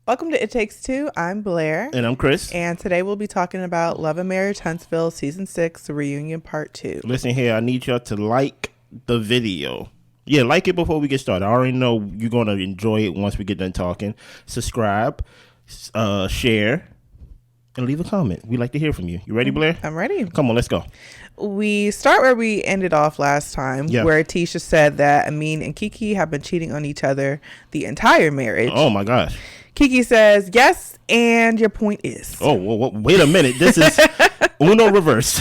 Welcome to It Takes Two. I'm Blair. And I'm Chris. And today we'll be talking about Love and Marriage Huntsville Season 6 Reunion Part 2. Listen here, I need y'all to like the video. Yeah, like it before we get started. I already know you're going to enjoy it once we get done talking. Subscribe, share, and leave a comment. We'd like to hear from you. You ready, Blair? I'm ready. Come on, let's go. We start where we ended off last time, where Tisha said that Amin and KeKe have been cheating on each other the entire marriage. Oh, my gosh. KeKe says, yes, and your point is. Oh, wait a minute. This is Uno reverse.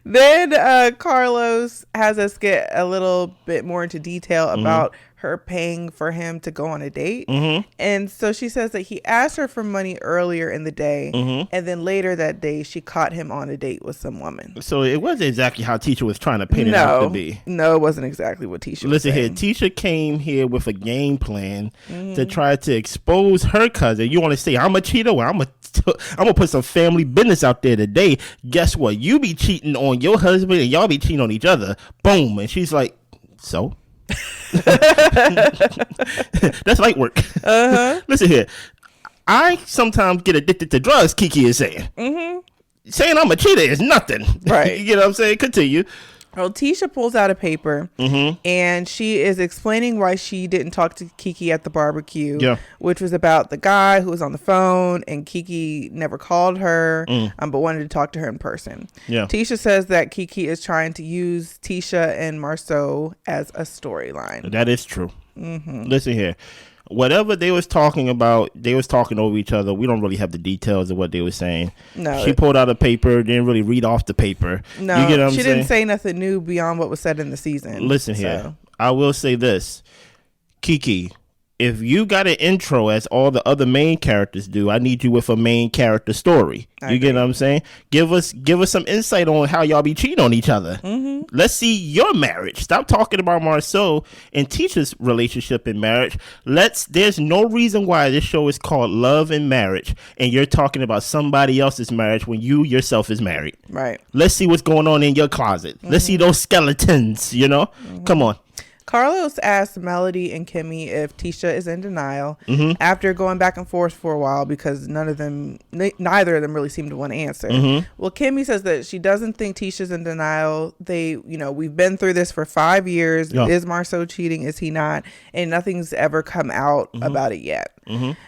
Then Carlos has us get a little bit more into detail about her paying for him to go on a date. And so she says that he asked her for money earlier in the day, and then later that day she caught him on a date with some woman. So it wasn't exactly how Tisha was trying to paint it out to be. No, it wasn't exactly what Tisha was Listen saying. here, Tisha came here with a game plan to try to expose her cousin. You want to say, I'm a cheater? Well, I'm going to put some family business out there today. Guess what? You be cheating on your husband and y'all be cheating on each other. Boom. And she's like, so? That's light work. Listen here, I sometimes get addicted to drugs. KeKe is saying saying I'm a cheater is nothing, right? You know what I'm saying? Continue. Well, Tisha pulls out a paper and she is explaining why she didn't talk to KeKe at the barbecue, which was about the guy who was on the phone, and KeKe never called her, but wanted to talk to her in person. Tisha says that KeKe is trying to use Tisha and Marsau as a storyline. That is true. Listen here. Whatever they was talking about, they was talking over each other. We don't really have the details of what they were saying. No. She pulled out a paper, didn't really read off the paper. No, you get what I'm she saying? didn't say nothing new beyond what was said in the season. Listen here. I will say this. KeKe, if you got an intro as all the other main characters do, I need you with a main character story. You get what I'm saying? Give us some insight on how y'all be cheating on each other. Let's see your marriage. Stop talking about Marsau and Tisha's relationship and marriage. There's no reason why this show is called Love and Marriage and you're talking about somebody else's marriage when you yourself is married. Right. Let's see what's going on in your closet. Let's see those skeletons, you know? Come on. Carlos asked Melody and Kimmie if Tisha is in denial after going back and forth for a while because neither of them really seemed to want to answer. Well, Kimmie says that she doesn't think Tisha's in denial. We've been through this for 5 years. Is Marsau cheating? Is he not? And nothing's ever come out about it yet.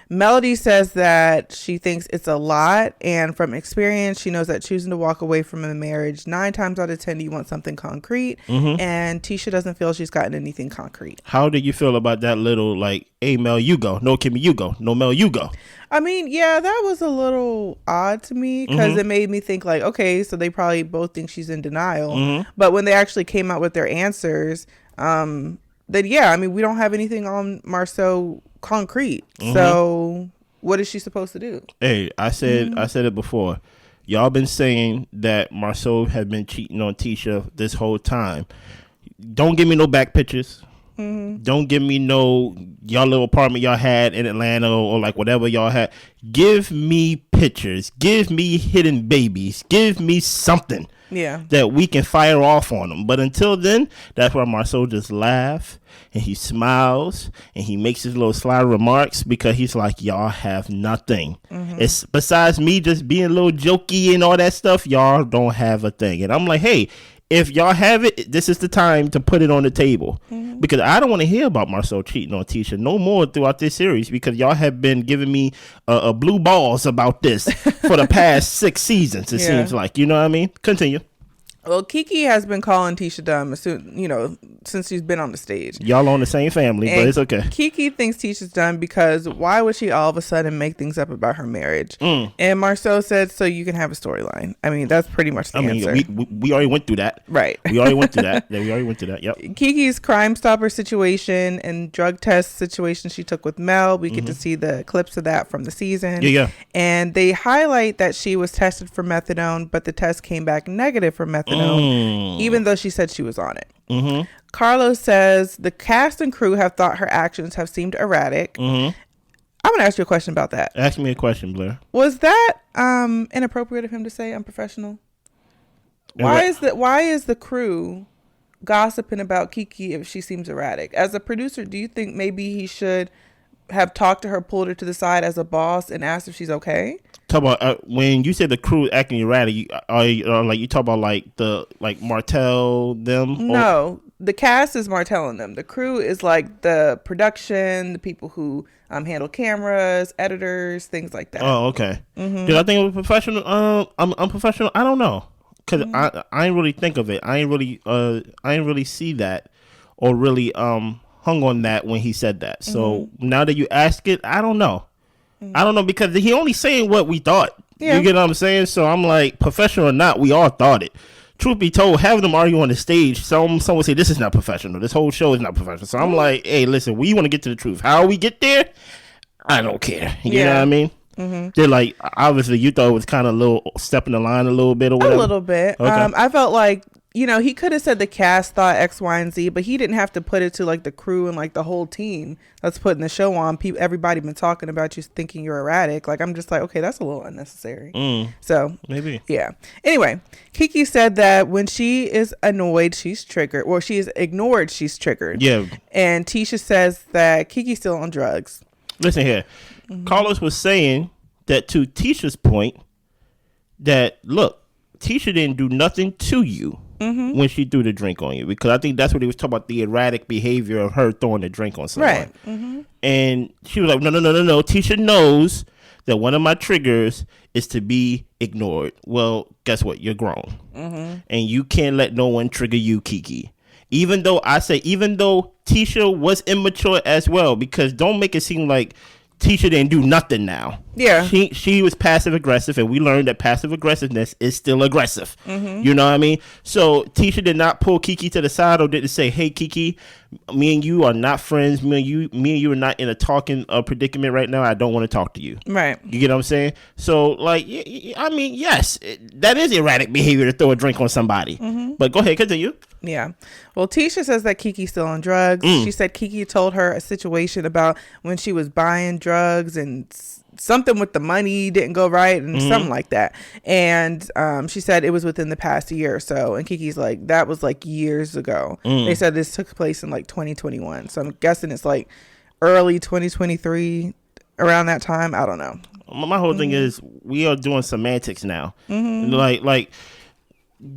Melody says that she thinks it's a lot, and from experience she knows that choosing to walk away from a marriage 9 times out of 10 you want something concrete, and Tisha doesn't feel she's gotten anything concrete. How do you feel about that little like, hey Mel, you go, no Kimmie, you go, no Mel, you go? I mean, yeah, that was a little odd to me because it made me think like, okay, so they probably both think she's in denial, but when they actually came out with their answers, then yeah, I mean, we don't have anything on Marsau concrete. So what is she supposed to do? Hey, I said it before. Y'all been saying that Marsau had been cheating on Tisha this whole time. Don't give me no back pictures. Don't give me no y'all little apartment y'all had in Atlanta or like whatever y'all had. Give me pictures. Give me hidden babies. Give me something. That we can fire off on them. But until then, that's why Marsau just laugh and he smiles and he makes his little sly remarks because he's like, y'all have nothing. It's besides me just being a little jokey and all that stuff, y'all don't have a thing. And I'm like, hey, if y'all have it, this is the time to put it on the table. Because I don't want to hear about Marsau cheating on Tisha no more throughout this series because y'all have been giving me blue balls about this for the past 6 seasons, it seems like. You know what I mean? Continue. Well, KeKe has been calling Tisha dumb since she's been on the stage. Y'all on the same family, but it's okay. KeKe thinks Tisha's dumb because why would she all of a sudden make things up about her marriage? And Marsau said, so you can have a storyline. I mean, that's pretty much the answer. We already went through that. Right. We already went through that. Yeah, we already went through that. Yep. KeKe's Crime Stopper situation and drug test situation she took with Mel. We get to see the clips of that from the season. Yeah. And they highlight that she was tested for methadone, but the test came back negative for methadone, even though she said she was on it. Carlos says the cast and crew have thought her actions have seemed erratic. I'm going to ask you a question about that. Ask me a question, Blair. Was that inappropriate of him to say unprofessional? Why is the crew gossiping about KeKe if she seems erratic? As a producer, do you think maybe he should have talked to her, pulled her to the side as a boss, and asked if she's okay. Talk about when you say the crew acting erratic. You talk about like Martell them? No, the cast is Martell and them. The crew is like the production, the people who handle cameras, editors, things like that. Oh, okay. Did I think it was professional? I'm unprofessional. I don't know, cause I ain't really think of it. I ain't really see that, or really hung on that when he said that. So now that you ask it, I don't know. I don't know, because he only saying what we thought. Yeah. You get what I'm saying? So I'm like, professional or not, we all thought it. Truth be told, having them argue on the stage, someone say this is not professional. This whole show is not professional. So I'm like, hey, listen, we want to get to the truth. How we get there, I don't care. You know what I mean? They're like, obviously, you thought it was kind of a little step in the line a little bit or whatever. A little bit. Okay. I felt like, he could have said the cast thought X, Y, and Z, but he didn't have to put it to like the crew and like the whole team that's putting the show on. Everybody been talking about you thinking you're erratic. Like, I'm just like, okay, that's a little unnecessary. So maybe. Yeah. Anyway, KeKe said that when she is annoyed, she's triggered, or she is ignored, she's triggered. Yeah. And Tisha says that KeKe's still on drugs. Listen here. Carlos was saying that, to Tisha's point, that look, Tisha didn't do nothing to you when she threw the drink on you, because I think that's what he was talking about, the erratic behavior of her throwing the drink on someone. Right. And she was like, no. Tisha knows that one of my triggers is to be ignored. Well, guess what? You're grown. And you can't let no one trigger you, KeKe. Even though Tisha was immature as well, because don't make it seem like Tisha didn't do nothing now. Yeah. She was passive aggressive, and we learned that passive aggressiveness is still aggressive. You know what I mean? So Tisha did not pull KeKe to the side or didn't say, hey, KeKe, me and you are not friends. Me and you are not in a talking predicament right now. I don't want to talk to you. Right. You get what I'm saying? So, like, I mean, yes, that is erratic behavior to throw a drink on somebody. But go ahead, continue. Yeah. Well, Tisha says that KeKe's still on drugs. She said KeKe told her a situation about when she was buying drugs and something with the money didn't go right and something like that. And she said it was within the past year or so. And KeKe's like, that was like years ago. They said this took place in like 2021. So I'm guessing it's like early 2023, around that time. I don't know. My whole thing is, we are doing semantics now. Like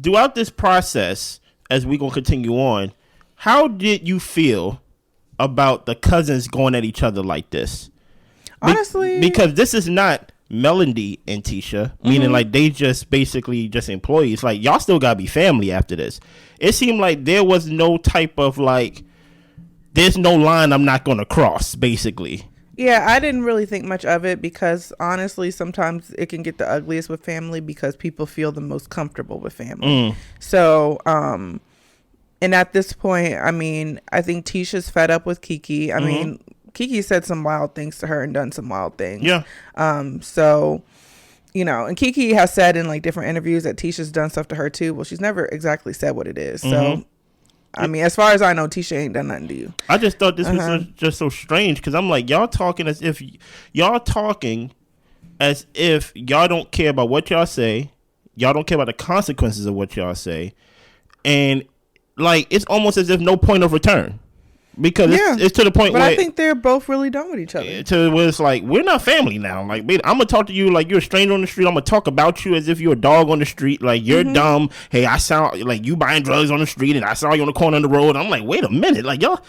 throughout this process, as we're going to continue on, how did you feel about the cousins going at each other like this? Honestly, because this is not Melody and Tisha, meaning like they just basically just employees. Like, y'all still gotta be family after this. It seemed like there was no type of like, there's no line I'm not gonna cross, basically. Yeah, I didn't really think much of it, because honestly, sometimes it can get the ugliest with family because people feel the most comfortable with family. So, and at this point, I mean, I think Tisha's fed up with KeKe. I mean, KeKe said some wild things to her and done some wild things. Yeah. So, and KeKe has said in like different interviews that Tisha's done stuff to her too. Well, she's never exactly said what it is. So, I mean, as far as I know, Tisha ain't done nothing to you. I just thought this was just so strange, because I'm like, y'all talking as if y'all don't care about what y'all say. Y'all don't care about the consequences of what y'all say. And like, it's almost as if no point of return. Because it's to the point where I think they're both really done with each other. To where it's like, we're not family now. Like, I'm gonna talk to you like you're a stranger on the street. I'm gonna talk about you as if you're a dog on the street. Like, you're dumb. Hey, I sound like you buying drugs on the street, and I saw you on the corner of the road. I'm like, wait a minute, like y'all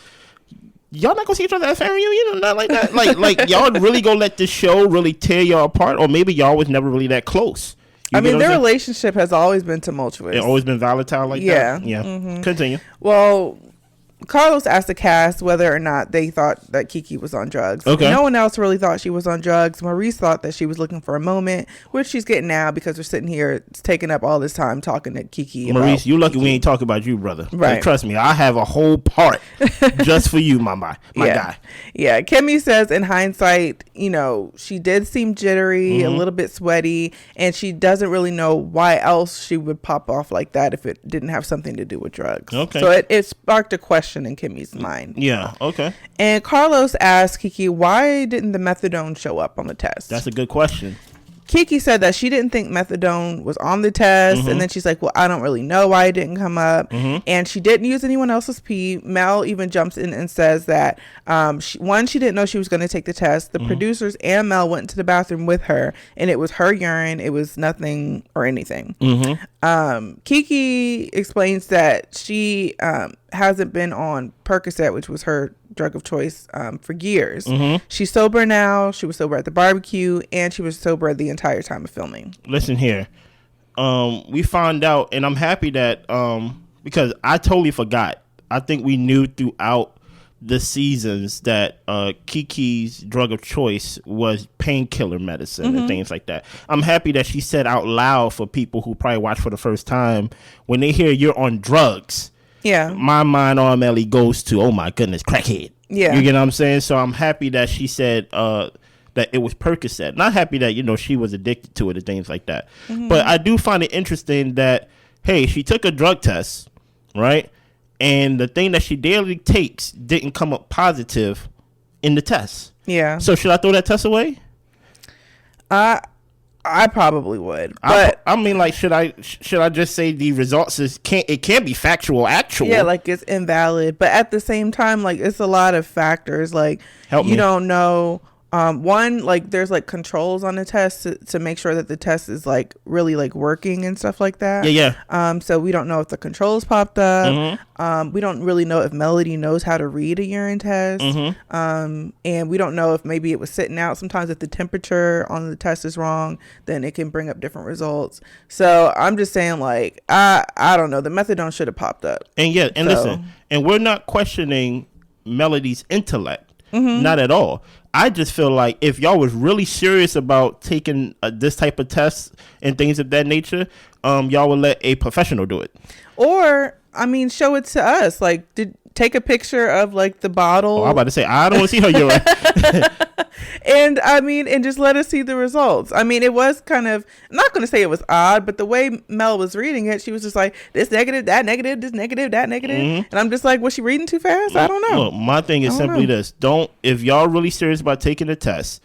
not gonna see each other at a family reunion, not like that. like y'all really gonna let this show really tear y'all apart, or maybe y'all was never really that close. I mean, their relationship has always been tumultuous. It's always been volatile like that. Yeah. Continue. Well, Carlos asked the cast whether or not they thought that KeKe was on drugs. Okay. No one else really thought she was on drugs. Maurice thought that she was looking for a moment, which she's getting now because we're sitting here. It's taking up all this time talking to KeKe. Maurice, you lucky we ain't talking about you, brother. Right. Trust me, I have a whole part just for you, my guy. Yeah. Kimmie says in hindsight, she did seem jittery, a little bit sweaty, and she doesn't really know why else she would pop off like that if it didn't have something to do with drugs. Okay. So it sparked a question in Kimmie's mind. Yeah, okay. And Carlos asked KeKe, why didn't the methadone show up on the test? That's a good question. KeKe said that she didn't think methadone was on the test, and then she's like, well, I don't really know why it didn't come up, and she didn't use anyone else's pee. Mel even jumps in and says that she didn't know she was going to take the test. The producers and Mel went to the bathroom with her, and it was her urine. It was nothing or anything. KeKe explains that she hasn't been on Percocet, which was her drug of choice, for years. She's sober now. She was sober at the barbecue, and she was sober the entire time of filming. Listen here, we found out, and I'm happy that because I totally forgot. I think we knew throughout the seasons that KeKe's drug of choice was painkiller medicine and things like that. I'm happy that she said out loud for people who probably watch for the first time, when they hear you're on drugs, my mind automatically goes to, oh my goodness, crackhead. You get what I'm saying? So I'm happy that she said that it was Percocet. Not happy that, she was addicted to it and things like that. But I do find it interesting that, hey, she took a drug test, right? And the thing that she daily takes didn't come up positive in the test. Yeah. So should I throw that test away? I probably would, but I mean, like, should I just say the results can't be factual, actual? Yeah, like it's invalid. But at the same time, like it's a lot of factors. Like you don't know. One, like there's like controls on the test to make sure that the test is like really like working and stuff like that. Yeah. So we don't know if the controls popped up. We don't really know if Melody knows how to read a urine test. And we don't know if maybe it was sitting out. Sometimes if the temperature on the test is wrong, then it can bring up different results. So I'm just saying, like, I don't know. The methadone should have popped up. And listen, and we're not questioning Melody's intellect. Not at all. I just feel like if y'all was really serious about taking this type of test and things of that nature, y'all would let a professional do it. Or, I mean, show it to us. Like, take a picture of like the bottle. Oh, I'm about to say, I don't want to see her urine. And I mean, and just let us see the results. I mean, it was kind of, I'm not going to say it was odd, but the way Mel was reading it, she was just like, this negative, that negative, this negative, that negative. And I'm just like, was she reading too fast? I don't know. Look, my thing is simply this. If y'all really serious about taking the test,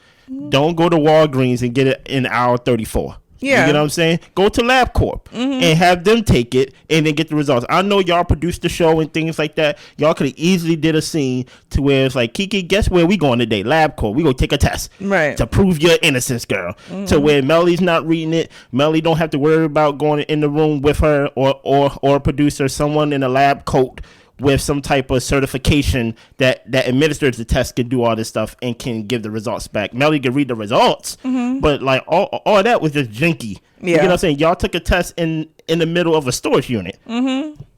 don't go to Walgreens and get it in hour 34. Yeah. You get what I'm saying? Go to LabCorp and have them take it and then get the results. I know y'all produced the show and things like that. Y'all could have easily did a scene to where it's like, KeKe, guess where we going today? LabCorp. We go take a test to prove your innocence, girl. To where Melly's not reading it. Melly don't have to worry about going in the room with her or a producer, someone in a lab coat with some type of certification that administers the test can do all this stuff and can give the results back. Melly can read the results, but like all that was just jinky. You know what I'm saying? Y'all took a test in the middle of a storage unit.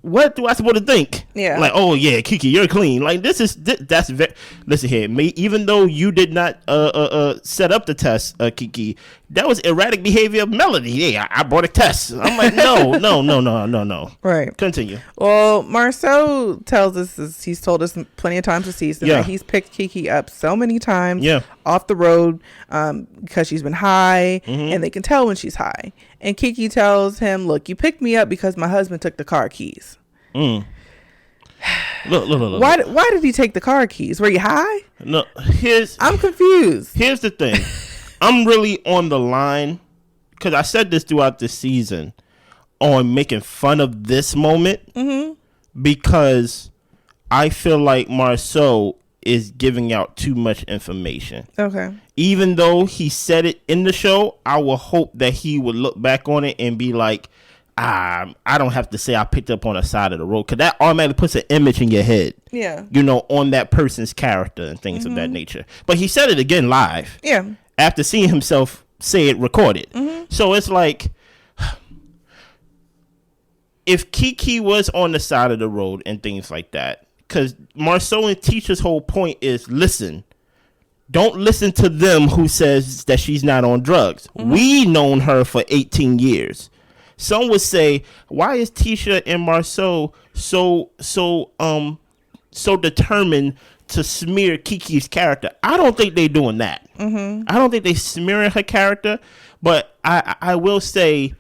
What do I supposed to think? Yeah. Like, oh yeah, KeKe, you're clean. Like that's very. Listen here, even though you did not set up the test, KeKe, that was erratic behavior of Melody. Yeah, I brought a test. I'm like, no. Right. Continue. Well, Marsau tells us, he's told us plenty of times this season that he's picked KeKe up so many times off the road because she's been high, and they can tell when she's high. And KeKe tells him, look, you picked me up because my husband took the car keys. Look. Why did he take the car keys? Were you high? No, I'm confused. Here's the thing. I'm really on the line, because I said this throughout the season, on making fun of this moment, because I feel like Marsau is giving out too much information. Okay. Even though he said it in the show, I will hope that he would look back on it and be like, I don't have to say I picked up on the side of the road, because that automatically puts an image in your head. Yeah. On that person's character and things of that nature. But he said it again live. Yeah. After seeing himself say it recorded. So it's like, if KeKe was on the side of the road and things like that, because Marsau and Tisha's whole point is, listen, don't listen to them who says that she's not on drugs. We known her for 18 years. Some would say, why is Tisha and Marsau so determined to smear KeKe's character? I don't think they're doing that. I don't think they smearing her character, but I will say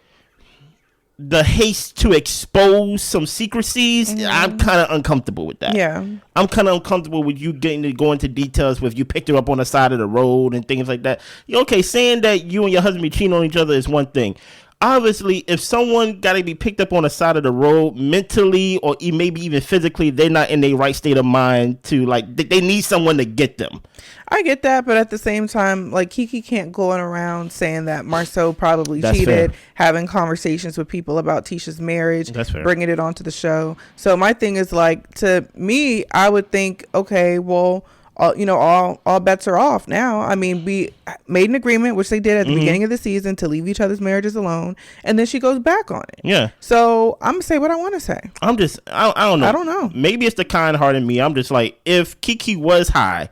the haste to expose some secrecies, I'm kind of uncomfortable with that. Yeah. I'm kind of uncomfortable with you getting to go into details with you picked her up on the side of the road and things like that. Okay, saying that you and your husband be cheating on each other is one thing. Obviously, if someone got to be picked up on the side of the road mentally or maybe even physically, they're not in their right state of mind to, like, they need someone to get them. I get that, but at the same time, like, Kiki can't go around saying that Marsau probably That's cheated, fair. having conversations with people about Tisha's marriage, That's fair. bringing it onto the show. So my thing is, like, to me, I would think, okay, well, all bets are off now. I mean, we made an agreement, which they did at the beginning of the season, to leave each other's marriages alone, and then she goes back on it. Yeah. So I'm gonna say what I want to say. I don't know. I don't know. Maybe it's the kind heart in me. I'm just like, if Kiki was high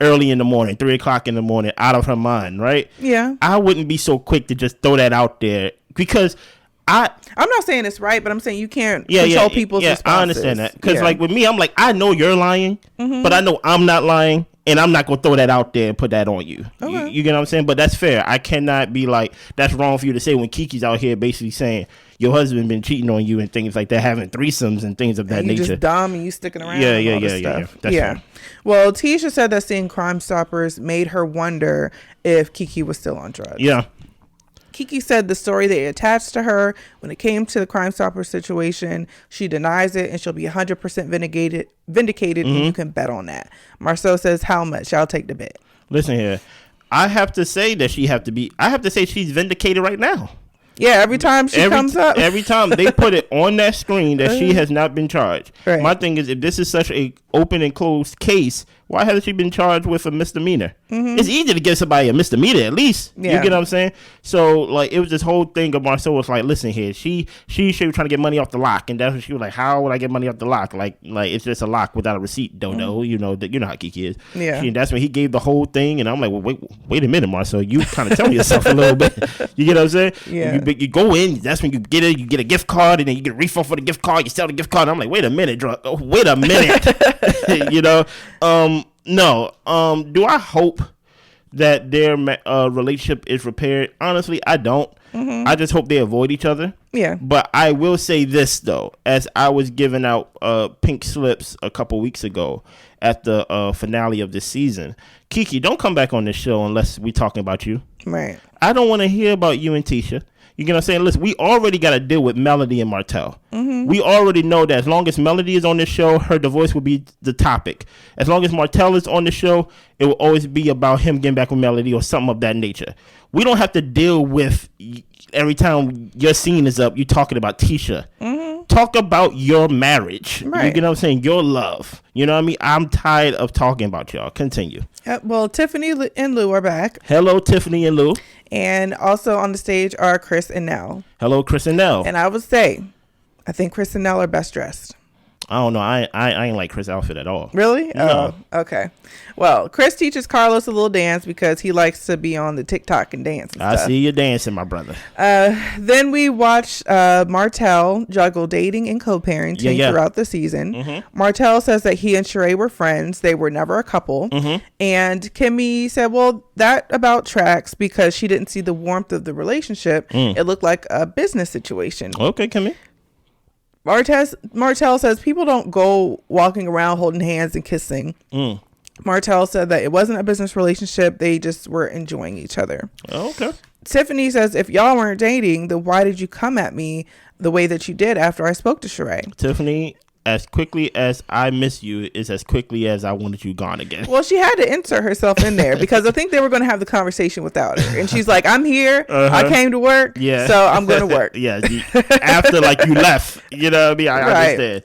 early in the morning, 3:00 in the morning, out of her mind, right? Yeah. I wouldn't be so quick to just throw that out there because I'm not saying it's right, but I'm saying you can't control people's responses. I understand that. Because, like, with me, I'm like, I know you're lying, but I know I'm not lying, and I'm not going to throw that out there and put that on you. Okay. You get what I'm saying? But that's fair. I cannot be like, that's wrong for you to say when Kiki's out here basically saying your husband been cheating on you and things like that, having threesomes and things of that nature. You just dumb and you sticking around. Yeah. That's yeah. Well, Tisha said that seeing Crime Stoppers made her wonder if Kiki was still on drugs. Yeah. Kiki said the story they attached to her when it came to the Crime Stoppers situation, she denies it and she'll be 100% vindicated and you can bet on that. Marsau says, how much? I'll take the bet. Listen here. I have to say she's vindicated right now. Yeah, every time she comes up. Every time they put it on that screen that she has not been charged. Right. My thing is, if this is such a open and closed case, why hasn't she been charged with a misdemeanor? It's easy to give somebody a misdemeanor at least. Yeah. You get what I'm saying? So, like, it was this whole thing of Marsau was like, listen here, she was trying to get money off the lock, and that's when she was like, how would I get money off the lock? Like it's just a lock without a receipt. Don't know. You know how Kiki is. Yeah. That's when he gave the whole thing, and I'm like, well, wait a minute, Marsau, you kind of telling yourself a little bit. You get what I'm saying? Yeah. You go in, that's when you get it. You get a gift card, and then you get a refund for the gift card. You sell the gift card. And I'm like, wait a minute. You know, no. Do I hope that their relationship is repaired? Honestly, I don't. I just hope they avoid each other. Yeah. But I will say this though, as I was giving out pink slips a couple weeks ago at the finale of this season, Kiki, don't come back on this show unless we talking about you. Right. I don't want to hear about you and Tisha. You get what I'm saying? Listen, we already got to deal with Melody and Martell. We already know that as long as Melody is on the show, her divorce will be the topic. As long as Martell is on the show, it will always be about him getting back with Melody or something of that nature. We don't have to deal with every time your scene is up, you talking about Tisha. Talk about your marriage. Right. You get what I'm saying? Your love. You know what I mean? I'm tired of talking about y'all. Continue. Well, Tiffany and Lou are back. Hello, Tiffany and Lou. And also on the stage are Chris and Nell. Hello, Chris and Nell. And I would say, I think Chris and Nell are best dressed. I don't know. I ain't like Chris' outfit at all. Really? No. Oh, okay. Well, Chris teaches Carlos a little dance because he likes to be on the TikTok and dance and I stuff. see you dancing, my brother. Then we watch Martell juggle dating and co-parenting throughout the season. Martell says that he and Shari were friends. They were never a couple. And Kimmie said, well, that about tracks because she didn't see the warmth of the relationship. It looked like a business situation. Okay, Kimmie. Martell says people don't go walking around holding hands and kissing. Martell said that it wasn't a business relationship. They just were enjoying each other. Okay. Tiffany says, if y'all weren't dating, then why did you come at me the way that you did after I spoke to Shari? Tiffany, as quickly as I miss you is as quickly as I wanted you gone again. Well, she had to insert herself in there because I think they were going to have the conversation without her. And she's like, I'm here. I came to work. Yeah. So I'm going to work. Yeah. After like you left, you know what I mean? I understand.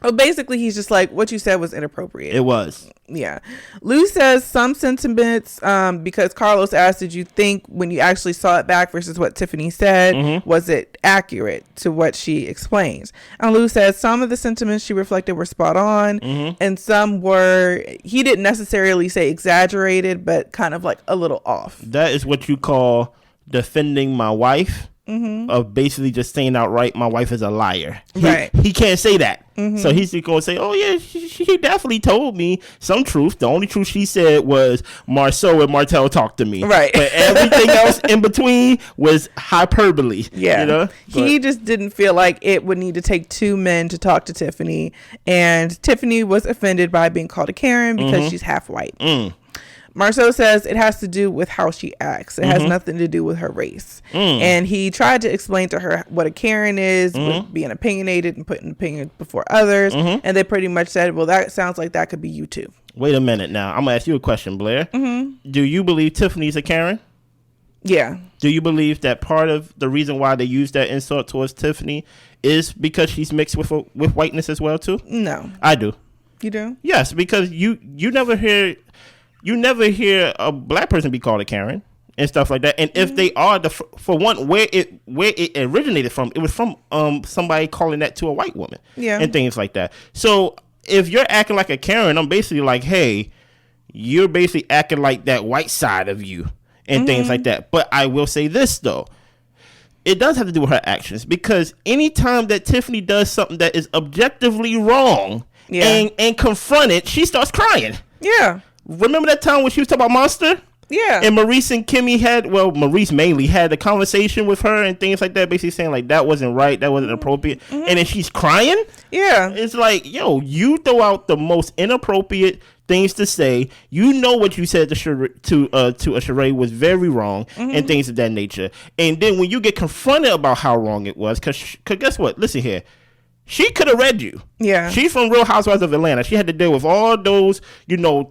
Well, basically, he's just like, what you said was inappropriate. It was. Yeah. Lou says some sentiments, because Carlos asked, did you think when you actually saw it back versus what Tiffany said, was it accurate to what she explains? And Lou says some of the sentiments she reflected were spot on, and some were, he didn't necessarily say exaggerated, but kind of like a little off. That is what you call defending my wife of basically just saying outright, my wife is a liar. Right. He can't say that. So he's going to say, oh, yeah, she definitely told me some truth. The only truth she said was Marsau and Martell talked to me. Right. But everything else in between was hyperbole. Yeah. You know? He just didn't feel like it would need to take two men to talk to Tiffany. And Tiffany was offended by being called a Karen because she's half white. Marsau says it has to do with how she acts. It has nothing to do with her race. And he tried to explain to her what a Karen is, with being opinionated and putting opinion before others. And they pretty much said, well, that sounds like that could be you too. Wait a minute now. I'm going to ask you a question, Blair. Do you believe Tiffany's a Karen? Yeah. Do you believe that part of the reason why they use that insult towards Tiffany is because she's mixed with whiteness as well too? No. I do. You do? Yes, because you never hear a black person be called a Karen and stuff like that. And if they are, for one, where it originated from, it was from somebody calling that to a white woman. Yeah. And things like that. So if you're acting like a Karen, I'm basically like, hey, you're basically acting like that white side of you and things like that. But I will say this though. It does have to do with her actions, because anytime that Tiffany does something that is objectively wrong and confronted, she starts crying. Yeah. Remember that time when she was talking about Monster? Yeah. And Maurice and Kimmie Maurice mainly had a conversation with her and things like that, basically saying like that wasn't right, that wasn't appropriate. And then she's crying? Yeah. It's like, yo, you throw out the most inappropriate things to say. You know what you said to a charade was very wrong and things of that nature. And then when you get confronted about how wrong it was, because guess what? Listen here. She could have read you. Yeah. She's from Real Housewives of Atlanta. She had to deal with all those,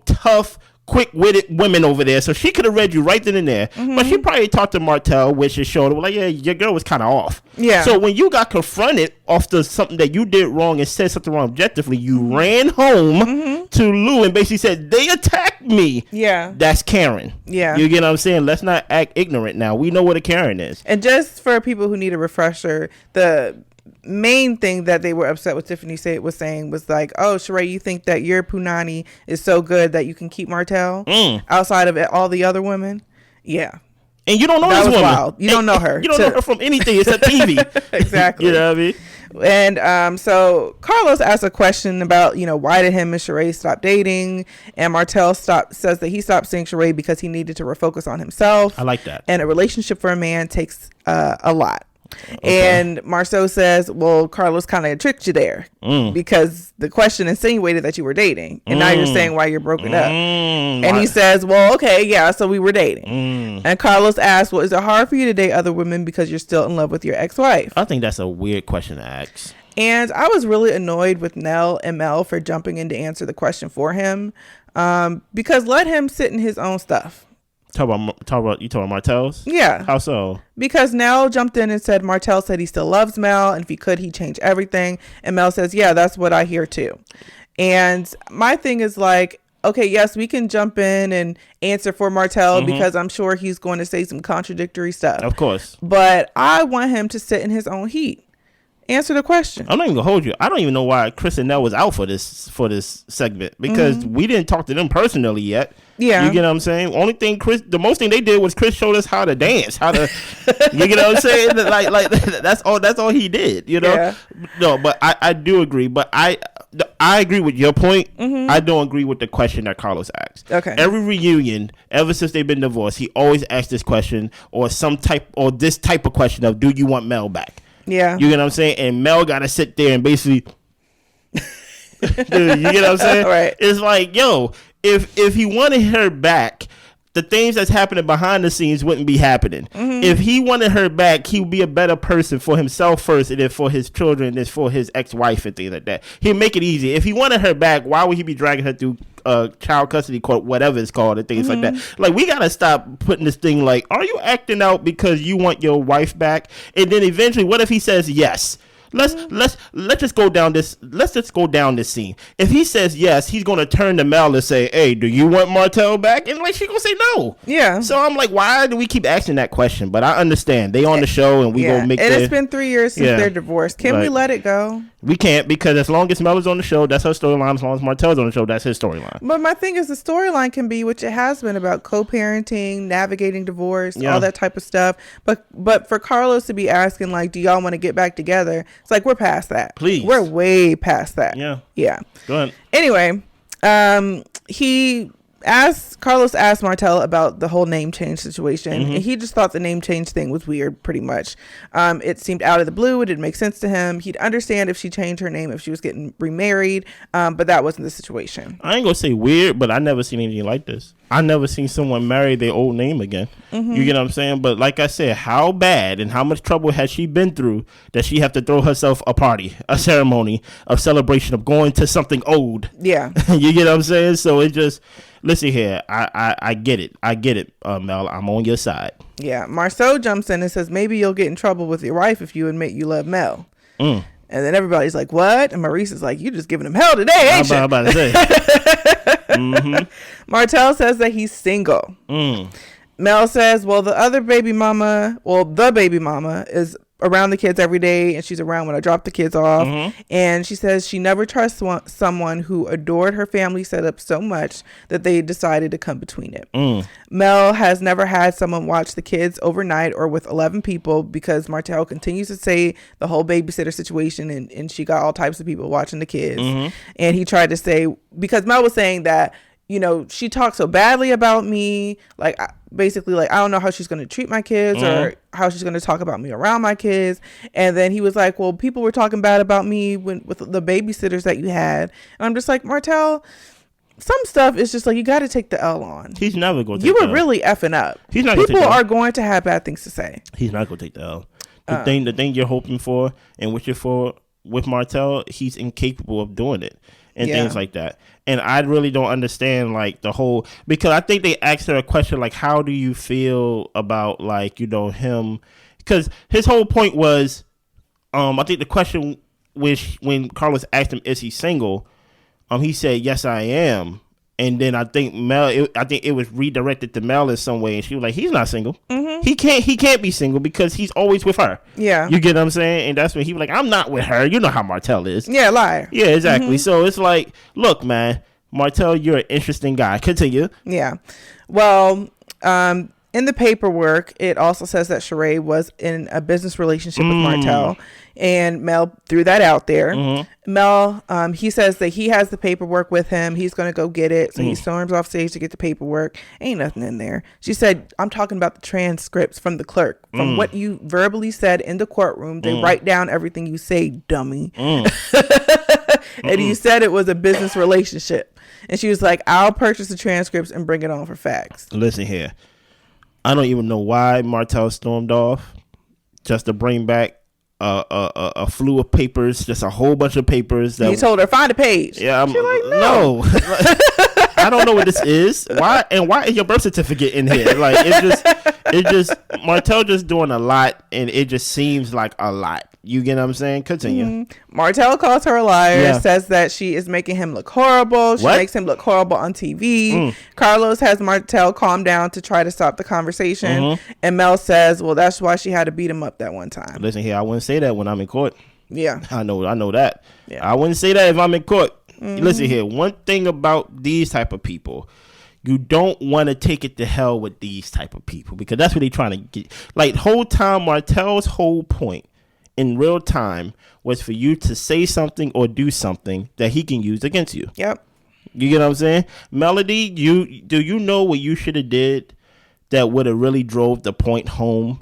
tough, quick-witted women over there. So she could have read you right then and there. But she probably talked to Martell, which is showed like, yeah, your girl was kind of off. Yeah. So when you got confronted after something that you did wrong and said something wrong objectively, you ran home to Lou and basically said, they attacked me. Yeah. That's Karen. Yeah. You get what I'm saying? Let's not act ignorant now. We know what a Karen is. And just for people who need a refresher, the main thing that they were upset with Tiffany was saying was like, oh, Sheree, you think that your punani is so good that you can keep Martell outside of all the other women? Yeah. And you don't know this woman. Wild. You don't know her. You don't know her from anything except TV. Exactly. You know what I mean? And so Carlos asked a question about, why did him and Sheree stop dating? And Martell says that he stopped seeing Sheree because he needed to refocus on himself. I like that. And a relationship for a man takes a lot. Okay. And Marsau says, well, Carlos kind of tricked you there because the question insinuated that you were dating. And now you're saying why you're broken up. And he says, well, okay, yeah, so we were dating. And Carlos asks, well, is it hard for you to date other women because you're still in love with your ex-wife? I think that's a weird question to ask. And I was really annoyed with Nell and Mel for jumping in to answer the question for him because let him sit in his own stuff. You talking about Martell's? Yeah. How so? Because Nell jumped in and said Martell said he still loves Mel, and if he could, he'd change everything. And Mel says, yeah, that's what I hear too. And my thing is like, okay, yes, we can jump in and answer for Martell because I'm sure he's going to say some contradictory stuff. Of course. But I want him to sit in his own heat. Answer the question. I'm not even gonna hold you. I don't even know why Chris and Nell was out for this segment because we didn't talk to them personally yet. Yeah, you get what I'm saying. The most thing they did was Chris showed us how to dance, you get what I'm saying. Like that's all he did. Yeah. No, but I do agree. But I agree with your point. I don't agree with the question that Carlos asked. Okay. Every reunion ever since they've been divorced, he always asks this question or this type of question of, do you want Mel back? Yeah. You get what I'm saying? And Mel got to sit there and basically, dude, you get what I'm saying? Right. It's like, yo, if he wanted her back, the things that's happening behind the scenes wouldn't be happening. If he wanted her back, he would be a better person for himself first, and then for his children, and for his ex-wife and things like that. He'd make it easy. If he wanted her back, why would he be dragging her through child custody court, whatever it's called, and things like that? Like, we gotta stop putting this thing like, are you acting out because you want your wife back? And then eventually, what if he says yes? Let's just go down this. Let's just go down this scene. If he says yes, he's gonna turn to Mel and say, "Hey, do you want Martell back?" And like, she's gonna say no. Yeah. So I'm like, why do we keep asking that question? But I understand they on the show and we gonna make. And it's been 3 years since they're divorced. Can we let it go? We can't, because as long as Mel is on the show, that's her storyline. As long as Martell's on the show, that's his storyline. But my thing is, the storyline can be, which it has been, about co-parenting, navigating divorce, all that type of stuff. But for Carlos to be asking, like, do y'all want to get back together? It's like, we're past that. Please. We're way past that. Yeah. Go ahead. Anyway, Carlos asked Martell about the whole name change situation, and he just thought the name change thing was weird, pretty much. It seemed out of the blue. It didn't make sense to him. He'd understand if she changed her name if she was getting remarried, but that wasn't the situation. I ain't gonna say weird, but I never seen anything like this. I never seen someone marry their old name again. You get what I'm saying? But like I said, how bad and how much trouble has she been through that she have to throw herself a party, a ceremony, a celebration of going to something old? Yeah. You get what I'm saying? So it just... Listen here, I get it. Mel. I'm on your side. Yeah. Marsau jumps in and says, maybe you'll get in trouble with your wife if you admit you love Mel. And then everybody's like, what? And Maurice is like, you just giving him hell today, ain't you? I'm about to say. Martell says that he's single. Mel says, well, the baby mama is around the kids every day, and she's around when I drop the kids off. And she says she never trusts someone who adored her family setup so much that they decided to come between it. Mel has never had someone watch the kids overnight or with 11 people, because Martell continues to say the whole babysitter situation, and she got all types of people watching the kids. And he tried to say, because Mel was saying that, you know, she talks so badly about me, like, basically, like, I don't know how she's going to treat my kids or how she's going to talk about me around my kids. And then he was like, well, people were talking bad about me with the babysitters that you had. And I'm just like, Martell, some stuff is just like, you got to take the L on. He's never going to take the L. You were really effing up. He's not People are going to have bad things to say. He's not going to take the L. The thing you're hoping for and what you're for with Martell, he's incapable of doing it. And things like that. And I really don't understand, like, the whole, because I think they asked her a question like, how do you feel about, like, you know, him, because his whole point was, I think the question which when Carlos asked him, is he single, he said, yes, I am. And then I think it was redirected to Mel in some way, and she was like, he's not single. He can't be single because he's always with her. Yeah. You get what I'm saying? And that's when he was like, I'm not with her. You know how Martell is. Yeah, liar. Yeah, exactly. So it's like, look, man, Martell, you're an interesting guy. Continue. Yeah. Well, in the paperwork, it also says that Shari was in a business relationship with Martell, and Mel threw that out there. Mel, he says that he has the paperwork with him. He's going to go get it. So he storms off stage to get the paperwork. Ain't nothing in there. She said, I'm talking about the transcripts from the clerk, from what you verbally said in the courtroom. They write down everything you say, dummy. And you said it was a business relationship. And she was like, I'll purchase the transcripts and bring it on for facts. Listen here. I don't even know why Martell stormed off, just to bring back a slew of papers, just a whole bunch of papers. That he told her, find a page. Yeah, she's like, no. I don't know what this is. Why is your birth certificate in here? Like, it just Martell just doing a lot, and it just seems like a lot. You get what I'm saying? Continue. Martell calls her a liar, says that she is making him look horrible. She makes him look horrible on TV. Carlos has Martell calm down to try to stop the conversation. And Mel says, well, that's why she had to beat him up that one time. Listen here, I wouldn't say that when I'm in court. Yeah. I know that. Yeah. I wouldn't say that if I'm in court. Listen here, one thing about these type of people, you don't want to take it to hell with these type of people, because that's what they're trying to get. Like, whole time, Martell's whole point in real time was for you to say something or do something that he can use against you. Yep. You get what I'm saying? Melody, do you know what you should have did that would have really drove the point home?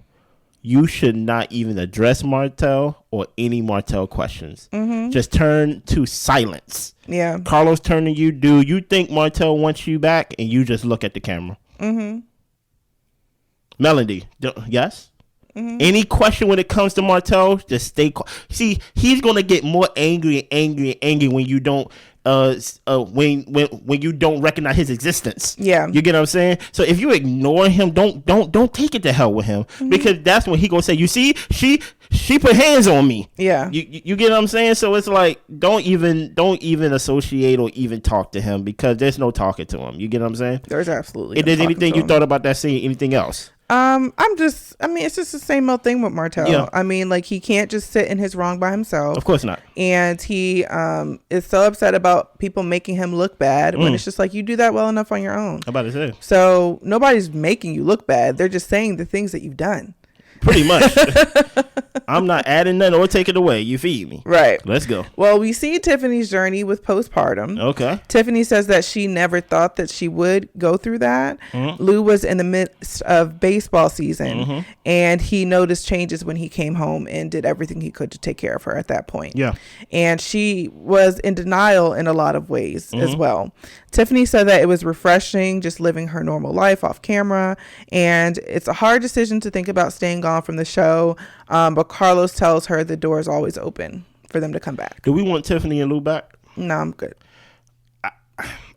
You should not even address Martell or any Martell questions. Just turn to silence. Yeah. Carlos turn to you. Do you think Martell wants you back? And you just look at the camera. Melody, yes? Any question when it comes to Martell, just stay quiet. See, he's gonna get more angry when you don't when you don't recognize his existence. Yeah, you get what I'm saying? So if you ignore him, don't take it to hell with him, because that's when he gonna say, you see, she put hands on me. Yeah, you get what I'm saying? So it's like, don't even associate or even talk to him, because there's no talking to him. You get what I'm saying? There's absolutely. If there's anything you thought about that scene, anything else? It's just the same old thing with Martell. Yeah. I mean, like, he can't just sit in his wrong by himself. Of course not. And he is so upset about people making him look bad when it's just like, you do that well enough on your own. I'm about to say. So nobody's making you look bad. They're just saying the things that you've done. Pretty much. I'm not adding nothing or taking away. You feed me. Right. Let's go. Well, we see Tiffany's journey with postpartum. Okay. Tiffany says that she never thought that she would go through that. Lou was in the midst of baseball season, and he noticed changes when he came home and did everything he could to take care of her at that point. Yeah. And she was in denial in a lot of ways as well. Tiffany said that it was refreshing just living her normal life off camera, and it's a hard decision to think about staying gone from the show, but Carlos tells her the door is always open for them to come back. Do we want Tiffany and Lou back? No, I'm good.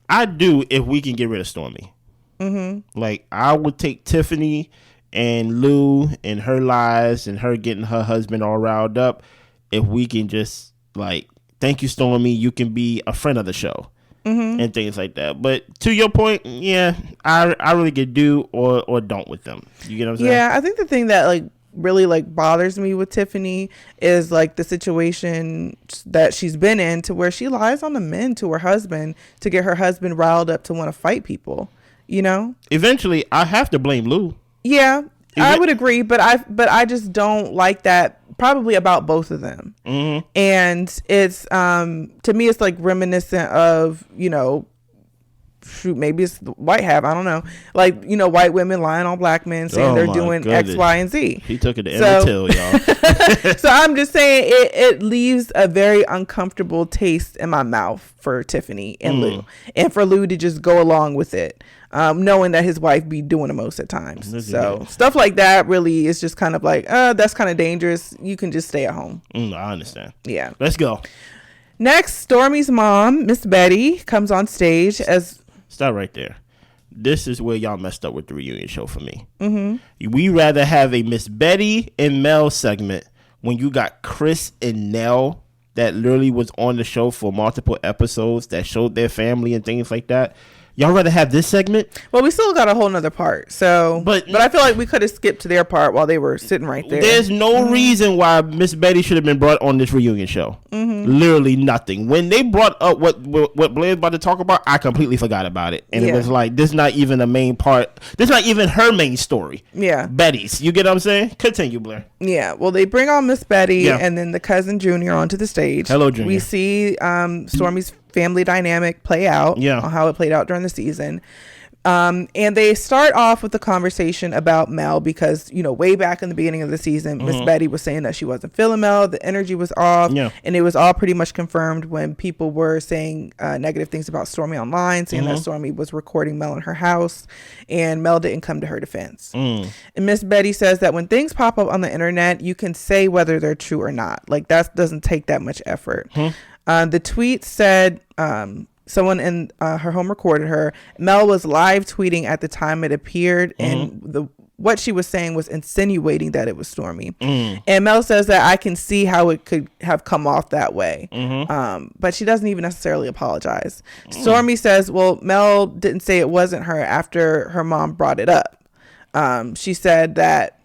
I do if we can get rid of Stormi. Like, I would take Tiffany and Lou and her lies and her getting her husband all riled up if we can just, like, thank you, Stormi, you can be a friend of the show. And things like that. But to your point, yeah, I really could do or don't with them. You get what I'm saying? Yeah, I think the thing that like really like bothers me with Tiffany is like the situation that she's been in, to where she lies on the men to her husband to get her husband riled up to want to fight people. You know? Eventually, I have to blame Lou. Yeah, I would agree, but I just don't like that. Probably about both of them. And it's to me it's like reminiscent of, you know, shoot, maybe it's the white have, I don't know, like, you know, white women lying on black men saying they're doing X, Y, and Z. He took it to Emmett Till, y'all. So I'm just saying it leaves a very uncomfortable taste in my mouth for Tiffany and Lou, and for Lou to just go along with it, knowing that his wife be doing the most at times. So stuff like that really is just kind of like, that's kind of dangerous. You can just stay at home. I understand. Yeah. Let's go. Next, Stormi's mom, Miss Betty, comes on stage as... Stop right there. This is where y'all messed up with the reunion show for me. We rather have a Miss Betty and Mel segment when you got Chris and Nell that literally was on the show for multiple episodes that showed their family and things like that. Y'all rather have this segment? Well, we still got a whole nother part. So, but I feel like we could have skipped to their part while they were sitting right there. There's no reason why Miss Betty should have been brought on this reunion show. Literally nothing. When they brought up what Blair's about to talk about, I completely forgot about it. And it was like, this is not even a main part. This is not even her main story. Yeah. Betty's. You get what I'm saying? Continue, Blair. Yeah. Well, they bring on Miss Betty and then the cousin Junior onto the stage. Hello, Junior. We see Stormi's family dynamic play out on how it played out during the season. And they start off with a conversation about Mel because, you know, way back in the beginning of the season, Miss Betty was saying that she wasn't feeling Mel. The energy was off. And it was all pretty much confirmed when people were saying negative things about Stormi online, saying that Stormi was recording Mel in her house and Mel didn't come to her defense. And Miss Betty says that when things pop up on the internet, you can say whether they're true or not. Like, that doesn't take that much effort. The tweet said someone in her home recorded her. Mel was live tweeting at the time it appeared, and what she was saying was insinuating that it was Stormi. And Mel says that I can see how it could have come off that way, but she doesn't even necessarily apologize. Stormi says, well, Mel didn't say it wasn't her after her mom brought it up. She said that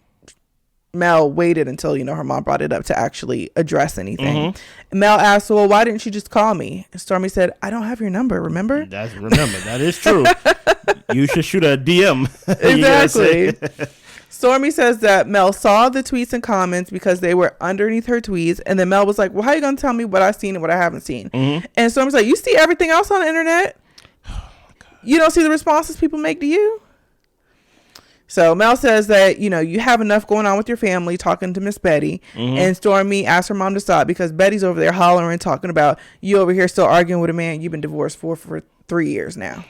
Mel waited until, you know, her mom brought it up to actually address anything. Mel asked, well, why didn't you just call me? And Stormi said, I don't have your number, remember? That is true. You should shoot a DM. Exactly. Stormi says that Mel saw the tweets and comments because they were underneath her tweets. And then Mel was like, well, how are you going to tell me what I've seen and what I haven't seen? And Stormi's like, you see everything else on the internet? You don't see the responses people make to you? So Mel says that, you know, you have enough going on with your family, talking to Miss Betty. And Stormi asked her mom to stop because Betty's over there hollering, talking about you over here still arguing with a man you've been divorced for 3 years now.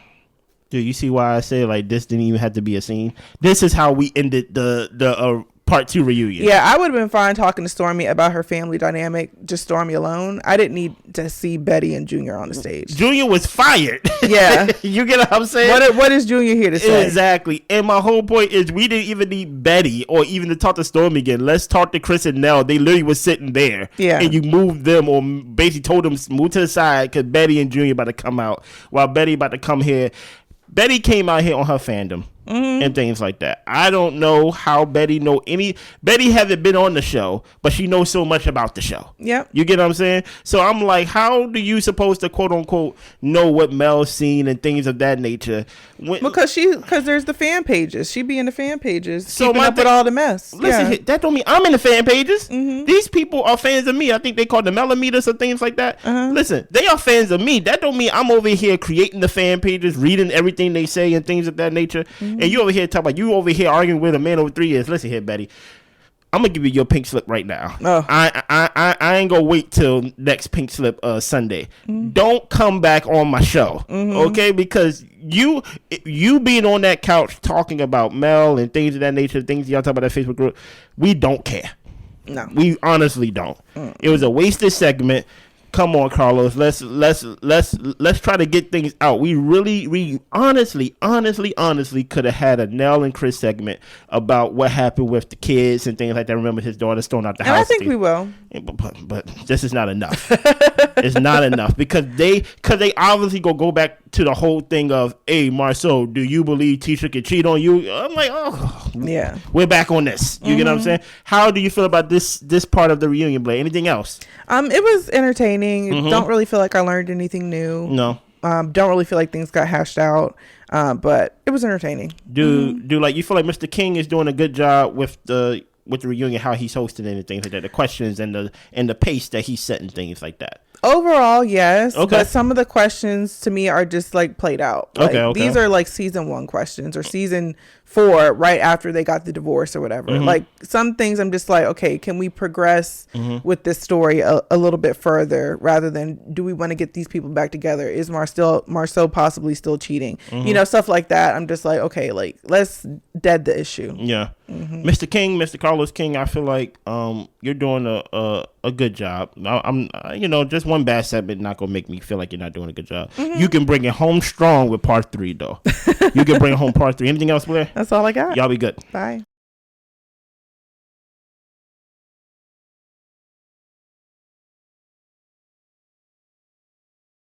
Dude, you see why I say, like, this didn't even have to be a scene? This is how we ended the part 2 reunion. Yeah, I would have been fine talking to Stormi about her family dynamic, just Stormi alone. I didn't need to see Betty and Junior on the stage. Junior was fired. Yeah. You get what I'm saying? What is Junior here to say? Exactly. And my whole point is we didn't even need Betty or even to talk to Stormi again. Let's talk to Chris and Nell. They literally was sitting there. Yeah. And you moved them or basically told them move to the side because Betty and Junior about to come out while Betty about to come here. Betty came out here on her fandom. and things like that. I don't know how Betty Betty hasn't been on the show, but she knows so much about the show. Yep. You get what I'm saying? So I'm like, how do you supposed to quote unquote know what Mel's seen and things of that nature? Because there's the fan pages. She be in the fan pages, so keeping up with all the mess. Listen, that don't mean I'm in the fan pages. These people are fans of me. I think they call them millimeters or things like that. Listen, they are fans of me. That don't mean I'm over here creating the fan pages, reading everything they say and things of that nature. And you over here talking about you over here arguing with a man over 3 years. Listen here, Betty. I'm gonna give you your pink slip right now. Oh. I ain't gonna wait till next pink slip Sunday. Don't come back on my show, okay? Because you being on that couch talking about Mel and things of that nature, things y'all talk about that Facebook group, we don't care. No, we honestly don't. It was a wasted segment. Come on, Carlos. Let's try to get things out. We honestly could have had a Nell and Chris segment about what happened with the kids and things like that. Remember his daughter thrown out the house. And I think we will. But this is not enough. It's not enough because they obviously go back to the whole thing of, hey, Marsau, do you believe Tisha can cheat on you? I'm like, oh, yeah, we're back on this. You get what I'm saying? How do you feel about this part of the reunion, Blake? Anything else? It was entertaining. Don't really feel like I learned anything new. No. Don't really feel like things got hashed out. But it was entertaining. Do like you feel like Mr. King is doing a good job with the reunion, how he's hosting it and things like that, the questions and the pace that he's setting, things like that? Overall, yes. Okay. But some of the questions to me are just like played out. Like, okay. These are like season 1 questions or season 4 right after they got the divorce or whatever. Like some things I'm just like, okay, can we progress with this story a little bit further rather than do we want to get these people back together? Is Marsau possibly still cheating? You know, stuff like that. I'm just like, okay, like let's dead the issue. Yeah. Mr. King, Mr. Carlos King, I feel like you're doing a good job. I'm just one bad segment not gonna make me feel like you're not doing a good job. You can bring it home strong with part 3 though. You can bring home part 3. Anything else, Blair? That's all I got. Y'all be good. Bye.